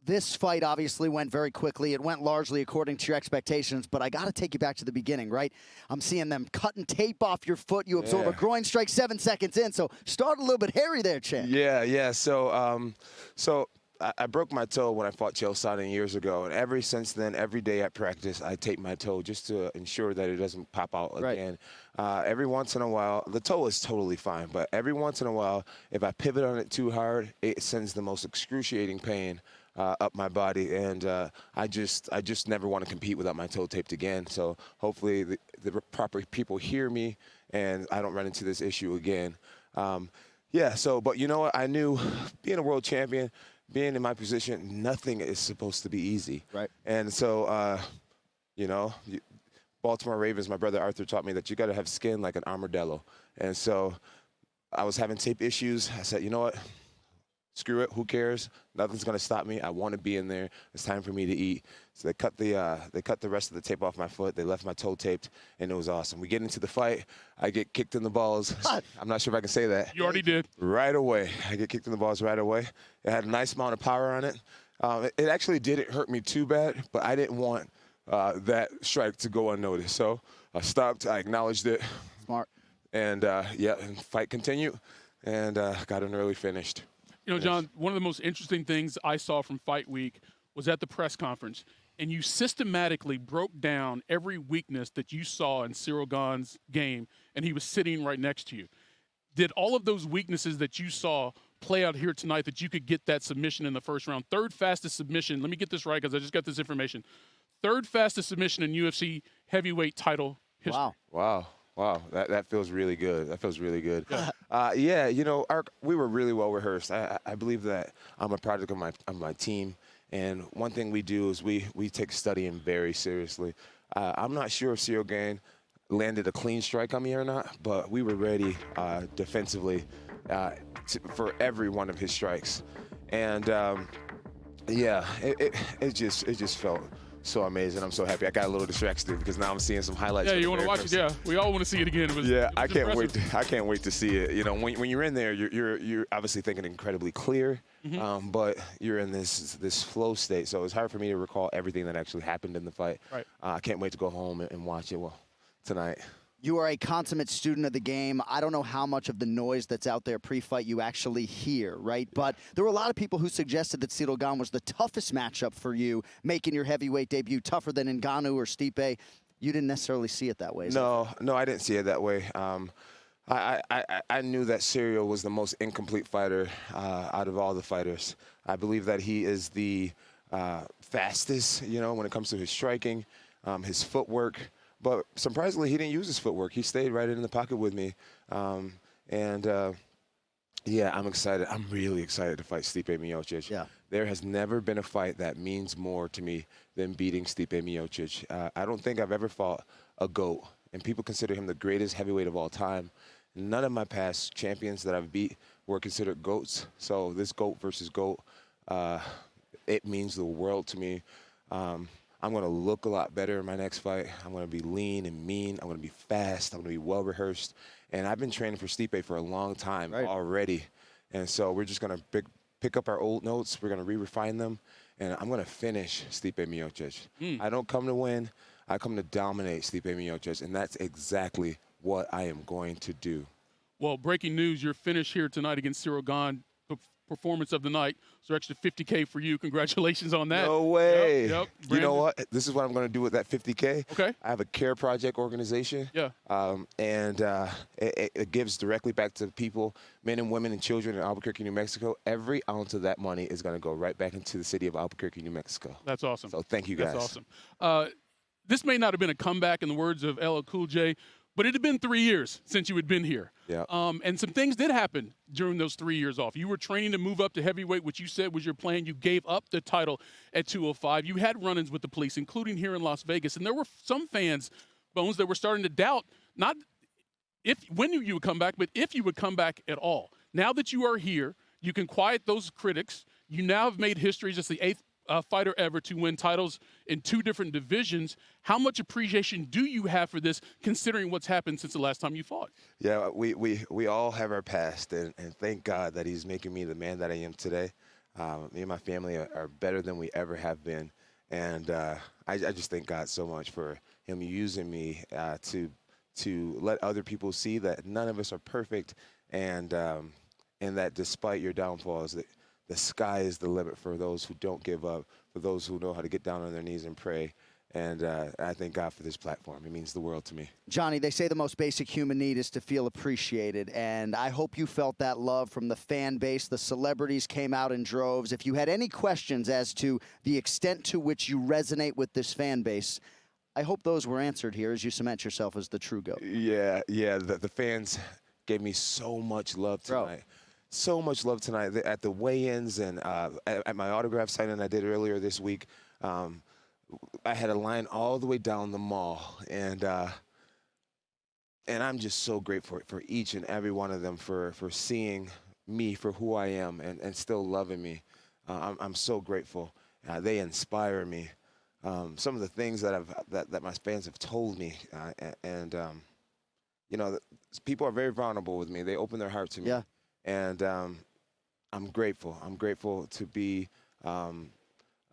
this fight obviously went very quickly. It went largely according to your expectations, but I got to take you back to the beginning, right? I'm seeing them cutting tape off your foot. You absorb a groin strike 7 seconds in, so start a little bit hairy there, Chan. Yeah. So I broke my toe when I fought Chael Sonnen years ago, and ever since then, every day at practice, I tape my toe just to ensure that it doesn't pop out again. Every once in a while, the toe is totally fine, but every once in a while, if I pivot on it too hard, it sends the most excruciating pain up my body, and I just never want to compete without my toe taped again. So hopefully the proper people hear me, and I don't run into this issue again. But you know what? I knew being a world champion, being in my position, nothing is supposed to be easy. Right. And so, Baltimore Ravens, my brother Arthur taught me that you got to have skin like an armadillo. And so I was having tape issues. I said, you know what? Screw it. Who cares? Nothing's going to stop me. I want to be in there. It's time for me to eat. So they cut the rest of the tape off my foot. They left my toe taped, and it was awesome. We get into the fight. I get kicked in the balls. I'm not sure if I can say that. You already did. Right away. I get kicked in the balls right away. It had a nice amount of power on it. It actually didn't hurt me too bad, but I didn't want that strike to go unnoticed. So I stopped. I acknowledged it. Smart. And, and fight continued, and got an early finish. You know, Jon, one of the most interesting things I saw from Fight Week was at the press conference, and you systematically broke down every weakness that you saw in Ciryl Gane's game, and he was sitting right next to you. Did all of those weaknesses that you saw play out here tonight that you could get that submission in the first round? Third fastest submission. Let me get this right because I just got this information. Third fastest submission in UFC heavyweight title history. Wow, that feels really good. That feels really good. We were really well rehearsed. I believe that I'm a product of my team, and one thing we do is we take studying very seriously. I'm not sure if Ciryl Gane landed a clean strike on me or not, but we were ready defensively for every one of his strikes, and it just felt so amazing. I'm so happy. I got a little distracted because now I'm seeing some highlights. Yeah, you want to watch it? Yeah, we all want to see it again. I can't wait. I can't wait to see it. You know, when you're in there, you're obviously thinking incredibly clear, but you're in this flow state. So it's hard for me to recall everything that actually happened in the fight. Right. I can't wait to go home and watch it tonight. You are a consummate student of the game. I don't know how much of the noise that's out there pre-fight you actually hear, right? But there were a lot of people who suggested that Ciryl Gane was the toughest matchup for you, making your heavyweight debut tougher than Ngannou or Stipe. You didn't necessarily see it that way. No, I didn't see it that way. I knew that Ciryl was the most incomplete fighter out of all the fighters. I believe that he is the fastest, when it comes to his striking, his footwork. But surprisingly, he didn't use his footwork. He stayed right in the pocket with me. I'm excited. I'm really excited to fight Stipe Miocic. Yeah. There has never been a fight that means more to me than beating Stipe Miocic. I don't think I've ever fought a GOAT, and people consider him the greatest heavyweight of all time. None of my past champions that I've beat were considered GOATs. So this GOAT versus GOAT, it means the world to me. I'm going to look a lot better in my next fight. I'm going to be lean and mean. I'm going to be fast. I'm going to be well-rehearsed. And I've been training for Stipe for a long time already. And so we're just going to pick up our old notes. We're going to re-refine them. And I'm going to finish Stipe Miocic. I don't come to win. I come to dominate Stipe Miocic. And that's exactly what I am going to do. Well, breaking news, your finish here tonight against Ciryl Gane, performance of the night. So extra $50K for you. Congratulations on that. No way. Yep. You know what? This is what I'm going to do with that $50K. Okay. I have a care project organization. Yeah. It gives directly back to people, men and women and children in Albuquerque, New Mexico. Every ounce of that money is going to go right back into the city of Albuquerque, New Mexico. That's awesome. So thank you guys. That's awesome. This may not have been a comeback in the words of LL Cool J, but it had been 3 years since you had been here. Yeah. And some things did happen during those 3 years off. You were training to move up to heavyweight, which you said was your plan. You gave up the title at 205. You had run-ins with the police, including here in Las Vegas. And there were some fans, Bones, that were starting to doubt not when you would come back, but if you would come back at all. Now that you are here, you can quiet those critics. You now have made history as the eighth fighter ever to win titles in 2 different divisions. How much appreciation do you have for this, considering what's happened since the last time you fought? Yeah, we all have our past, and thank God that he's making me the man that I am today. Me and my family are better than we ever have been. And I just thank God so much for him using me to let other people see that none of us are perfect, and that despite your downfalls, that the sky is the limit for those who don't give up, for those who know how to get down on their knees and pray. And I thank God for this platform. It means the world to me. Johnny, they say the most basic human need is to feel appreciated, and I hope you felt that love from the fan base. The celebrities came out in droves. If you had any questions as to the extent to which you resonate with this fan base, I hope those were answered here as you cement yourself as the true GOAT. Yeah. The fans gave me so much love tonight. Bro. So much love tonight at the weigh-ins and at my autograph signing I did earlier this week. I had a line all the way down the mall, and I'm just so grateful for each and every one of them for seeing me for who I am and still loving me. I'm so grateful. They inspire me. Some of the things that my fans have told me, people are very vulnerable with me. They open their heart to me. Yeah. And I'm grateful. I'm grateful to be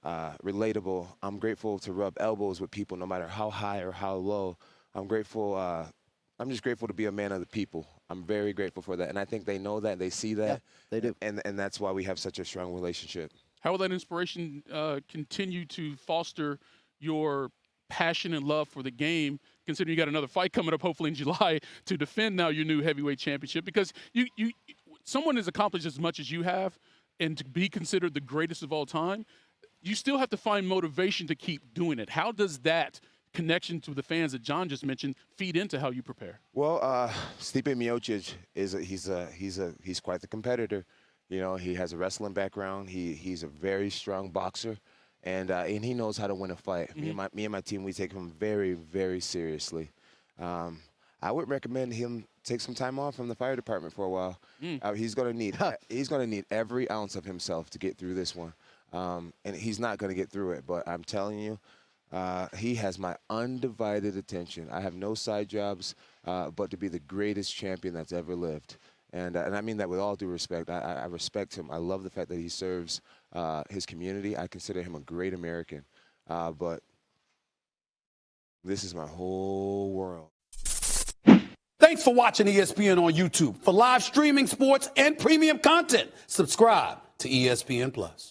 relatable. I'm grateful to rub elbows with people no matter how high or how low. I'm grateful. I'm just grateful to be a man of the people. I'm very grateful for that. And I think they know that. They see that. Yeah, they do. And that's why we have such a strong relationship. How will that inspiration continue to foster your passion and love for the game, considering you got another fight coming up hopefully in July to defend now your new heavyweight championship? Because someone has accomplished as much as you have, and to be considered the greatest of all time, you still have to find motivation to keep doing it. How does that connection to the fans that Jon just mentioned feed into how you prepare? Well, Stipe Miocic he's quite the competitor. You know, he has a wrestling background. He's a very strong boxer, and he knows how to win a fight. Mm-hmm. Me and my team, we take him very, very seriously. I would recommend him take some time off from the fire department for a while. He's gonna need every ounce of himself to get through this one. And he's not going to get through it, but I'm telling you, he has my undivided attention. I have no side jobs, but to be the greatest champion that's ever lived. And I mean that with all due respect. I respect him. I love the fact that he serves his community. I consider him a great American. But this is my whole world. Thanks for watching ESPN on YouTube. For live streaming, sports, and premium content, subscribe to ESPN+.